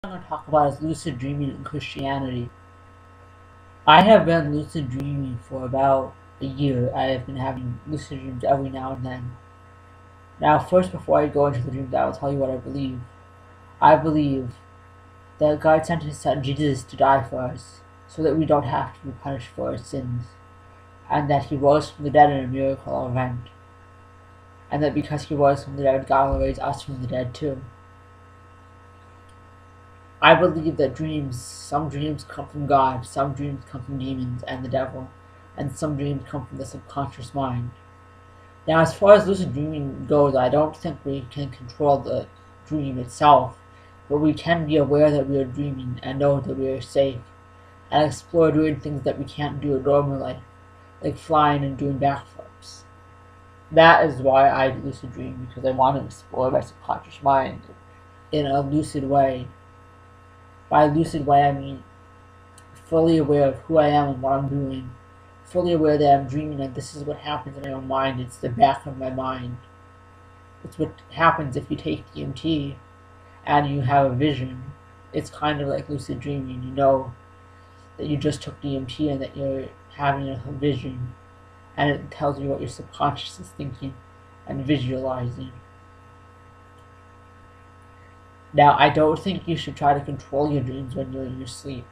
I'm going to talk about is lucid dreaming in Christianity. I have been lucid dreaming for about a year. I have been having lucid dreams every now and then. Now, first, before I go into the dreams, I will tell you what I believe. I believe that God sent His Son Jesus to die for us, so that we don't have to be punished for our sins, and that He rose from the dead in a miracle event, and that because He rose from the dead, God will raise us from the dead too. I believe that some dreams come from God, some dreams come from demons and the devil, and some dreams come from the subconscious mind. Now, as far as lucid dreaming goes, I don't think we can control the dream itself, but we can be aware that we are dreaming and know that we are safe, and explore doing things that we can't do in normal life, like flying and doing backflips. That is why I lucid dream, because I want to explore my subconscious mind in a lucid way. By lucid way, I mean fully aware of who I am and what I'm doing, fully aware that I'm dreaming and this is what happens in my own mind. It's the back of my mind. It's what happens if you take DMT and you have a vision. It's kind of like lucid dreaming. You know that you just took DMT and that you're having a vision, and it tells you what your subconscious is thinking and visualizing. Now, I don't think you should try to control your dreams when you're in your sleep.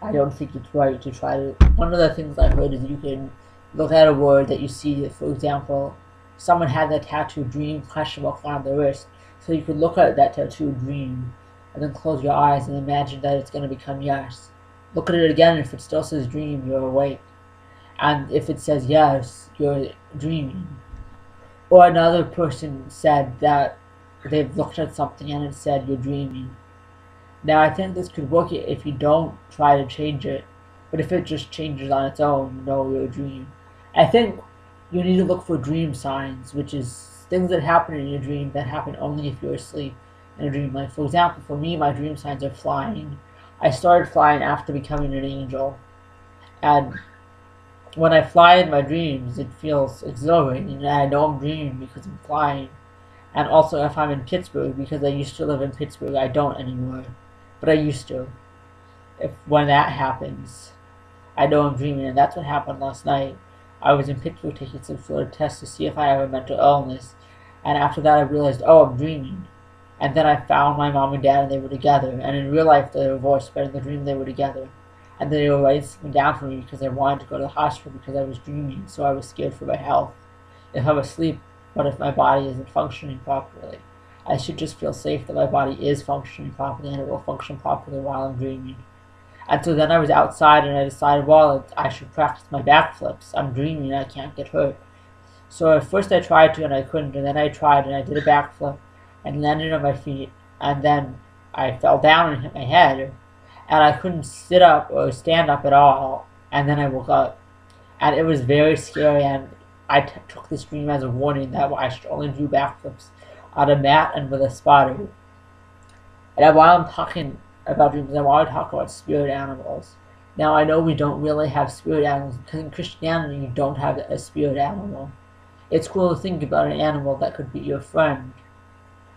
I don't think it's right to try to... One of the things I heard is you can look at a word that you see. For example, someone had that tattoo dream on their wrist. So you could look at that tattoo dream and then close your eyes and imagine that it's going to become yes. Look at it again, and if it still says dream, you're awake. And if it says yes, you're dreaming. Or another person said that they've looked at something and it said you're dreaming. Now, I think this could work if you don't try to change it, but if it just changes on its own, you know you're a dream. I think you need to look for dream signs, which is things that happen in your dream that happen only if you're asleep in a dream. Like, for example, for me, my dream signs are flying. I started flying after becoming an angel, and when I fly in my dreams, it feels exhilarating, and I know I'm dreaming because I'm flying. And also if I'm in Pittsburgh, because I used to live in Pittsburgh, I don't anymore, but I used to. When that happens, I know I'm dreaming, and that's what happened last night. I was in Pittsburgh taking some sort of test to see if I have a mental illness, and after that I realized, oh, I'm dreaming. And then I found my mom and dad, and they were together, and in real life they were divorced, but in the dream they were together. And they were writing something down for me because I wanted to go to the hospital because I was dreaming, so I was scared for my health. If I'm asleep, but if my body isn't functioning properly, I should just feel safe that my body is functioning properly and it will function properly while I'm dreaming. And so then I was outside and I decided, well, I should practice my backflips. I'm dreaming, I can't get hurt. So at first I tried to and I couldn't, and then I tried and I did a backflip and landed on my feet, and then I fell down and hit my head, and I couldn't sit up or stand up at all, and then I woke up. And it was very scary, and I took this dream as a warning that I should only do backflips on a mat and with a spotter. And while I'm talking about dreams, I want to talk about spirit animals. Now, I know we don't really have spirit animals, because in Christianity you don't have a spirit animal. It's cool to think about an animal that could be your friend,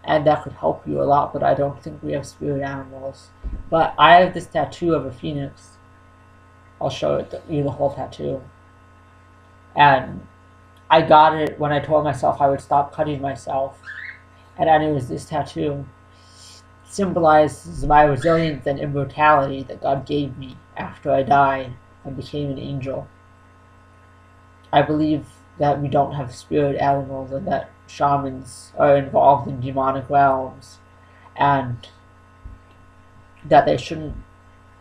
and that could help you a lot, but I don't think we have spirit animals. But I have this tattoo of a phoenix. I'll show you the whole tattoo. And I got it when I told myself I would stop cutting myself. And anyways, this tattoo symbolizes my resilience and immortality that God gave me after I died and became an angel. I believe that we don't have spirit animals and that shamans are involved in demonic realms, and that they shouldn't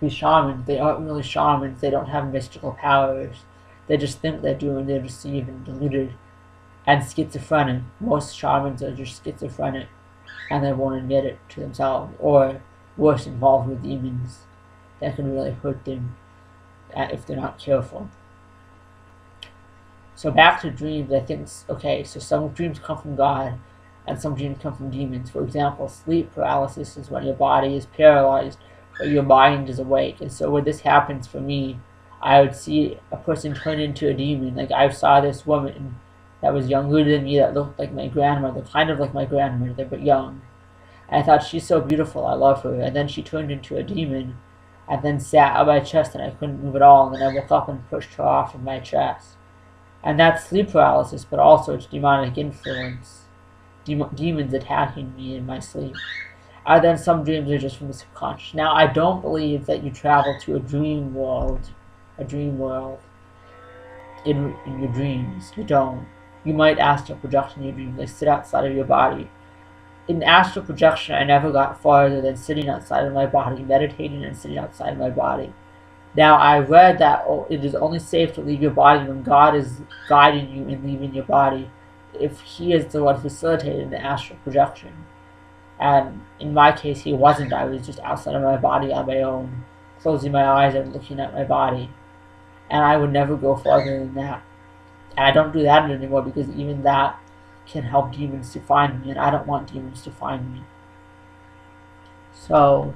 be shamans. They aren't really shamans. They don't have mystical powers. They just think they do, and they're deceived and deluded and schizophrenic. Most shamans are just schizophrenic, and they won't admit it to themselves, or worse, involved with demons that can really hurt them if they're not careful. So back to dreams, I think, okay, so some dreams come from God, and some dreams come from demons. For example, sleep paralysis is when your body is paralyzed, but your mind is awake. And so when this happens for me, I would see a person turn into a demon. Like, I saw this woman that was younger than me that looked like my grandmother, kind of like my grandmother, but young. I thought, she's so beautiful, I love her. And then she turned into a demon and then sat on my chest and I couldn't move at all. And then I woke up and pushed her off of my chest. And that's sleep paralysis, but also it's demonic influence. Demons attacking me in my sleep. And then some dreams are just from the subconscious. Now, I don't believe that you travel to a dream world in your dreams. You don't. You might astral project in your dreams, like sit outside of your body. In astral projection, I never got farther than sitting outside of my body, meditating and sitting outside of my body. Now, I read that it is only safe to leave your body when God is guiding you in leaving your body, if He is the one facilitating the astral projection. And in my case, He wasn't. I was just outside of my body on my own, closing my eyes and looking at my body. And I would never go farther than that. And I don't do that anymore because even that can help demons to find me, and I don't want demons to find me. So,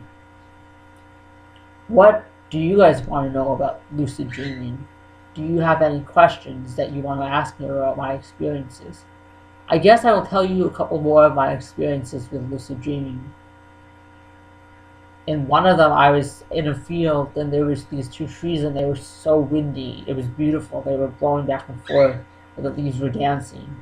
what do you guys want to know about lucid dreaming? Do you have any questions that you want to ask me about my experiences? I guess I will tell you a couple more of my experiences with lucid dreaming. In one of them, I was in a field and there was these two trees and they were so windy. It was beautiful. They were blowing back and forth, and the leaves were dancing.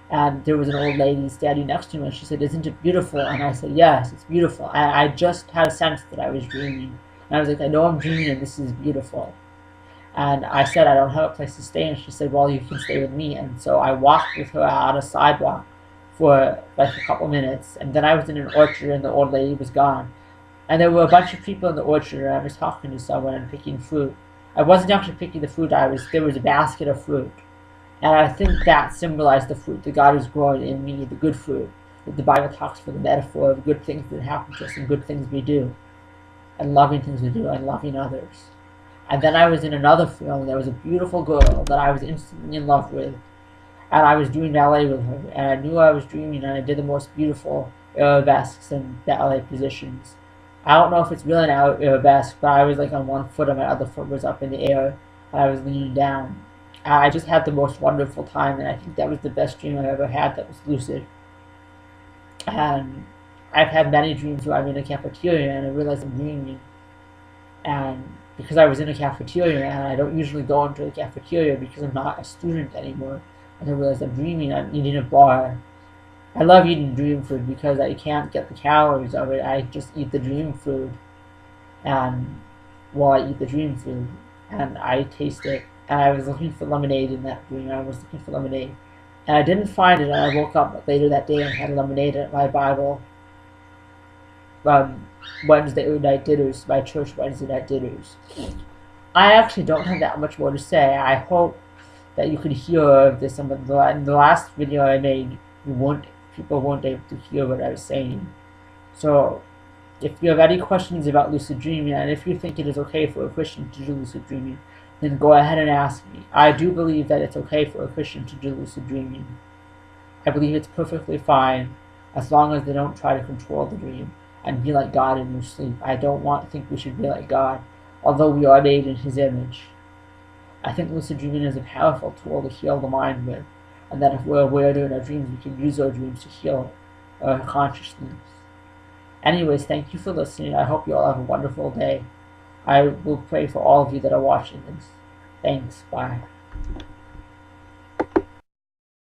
And there was an old lady standing next to me and she said, "Isn't it beautiful?" And I said, "Yes, it's beautiful." And I just had a sense that I was dreaming. And I was like, "I know I'm dreaming and this is beautiful." And I said, "I don't have a place to stay." And she said, "Well, you can stay with me." And so I walked with her out a sidewalk for like a couple minutes. And then I was in an orchard and the old lady was gone. And there were a bunch of people in the orchard and I was talking to someone and picking fruit. I wasn't actually picking the fruit, there was a basket of fruit. And I think that symbolized the fruit that God is growing in me, the good fruit. That the Bible talks for the metaphor of good things that happen to us and good things we do. And loving things we do and loving others. And then I was in another field and there was a beautiful girl that I was instantly in love with. And I was doing ballet with her. And I knew I was dreaming and I did the most beautiful arabesques and ballet positions. I don't know if it's really an arabesque, but I was like on one foot and my other foot was up in the air. And I was leaning down. I just had the most wonderful time, and I think that was the best dream I've ever had that was lucid. And I've had many dreams where I'm in a cafeteria and I realize I'm dreaming. And because I was in a cafeteria and I don't usually go into the cafeteria because I'm not a student anymore, and I realize I'm dreaming, I'm eating a bar. I love eating dream food because I can't get the calories of it. I just eat the dream food. And while I eat the dream food, and I taste it. And I was looking for lemonade in that dream. I was looking for lemonade. And I didn't find it, and I woke up later that day and had lemonade at my Bible Wednesday night dinners, my church Wednesday night dinners. I actually don't have that much more to say. I hope that you could hear this. In the last video I made, people weren't able to hear what I was saying. So, if you have any questions about lucid dreaming, and if you think it is okay for a Christian to do lucid dreaming, then go ahead and ask me. I do believe that it's okay for a Christian to do lucid dreaming. I believe it's perfectly fine, as long as they don't try to control the dream and be like God in your sleep. I don't think we should be like God, although we are made in His image. I think lucid dreaming is a powerful tool to heal the mind with, and that if we're aware during our dreams, we can use our dreams to heal our consciousness. Anyways, thank you for listening. I hope you all have a wonderful day. I will pray for all of you that are watching this. Thanks. Bye.